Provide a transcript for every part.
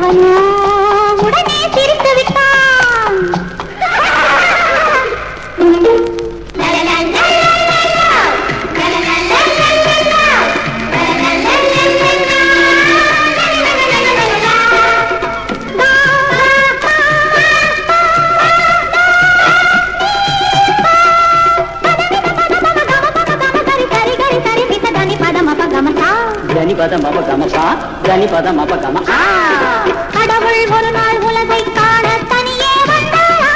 படித்தவனோ உடனே சிரித்து விட்டான். கடவுள் ஒரு நாள் உலகை காண தனியே வந்தாரா,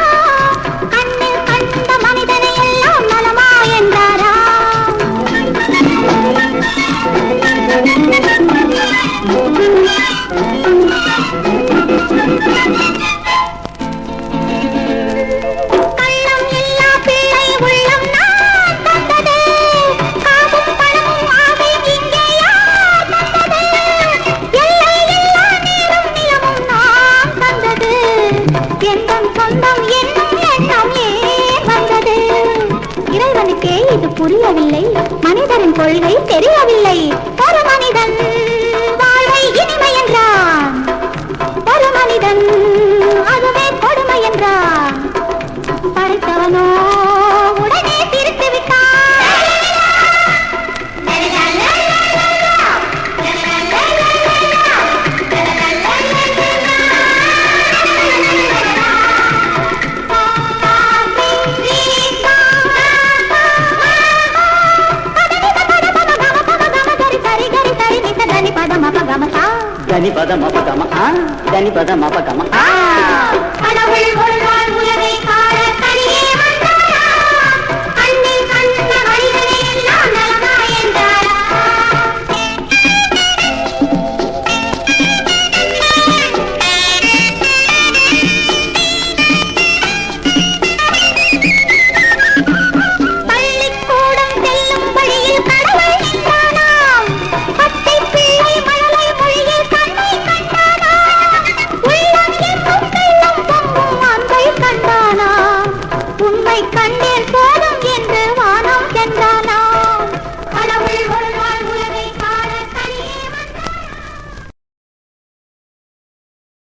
கண்ணில் கண்ட மனிதனை எல்லாம் நலமா என்றாரா. கள்ளம் இல்லா பிள்ளை உள்ளம் நான் தந்தது, காசும் பணமும் ஆசை இங்கே யார் தந்தது, எல்லை இல்லா நீரும் நிலமும் நான் தந்தது, எந்தம் சொந்தம் என்னும் எண்ணம் ஏன் வந்தது. இறைவனுக்கே இது புரியவில்லை, மனிதரின் கொள்கை தெரியவில்லை. ஒரு மனிதன் வாழ்வை இனிமை என்றான், ஒரு மனிதன் அதுவே கொடுமை என்றான். படைத்தவனோ உடனே திருத்து விட்டான். கடவுள் ஒரு நாள் உலகை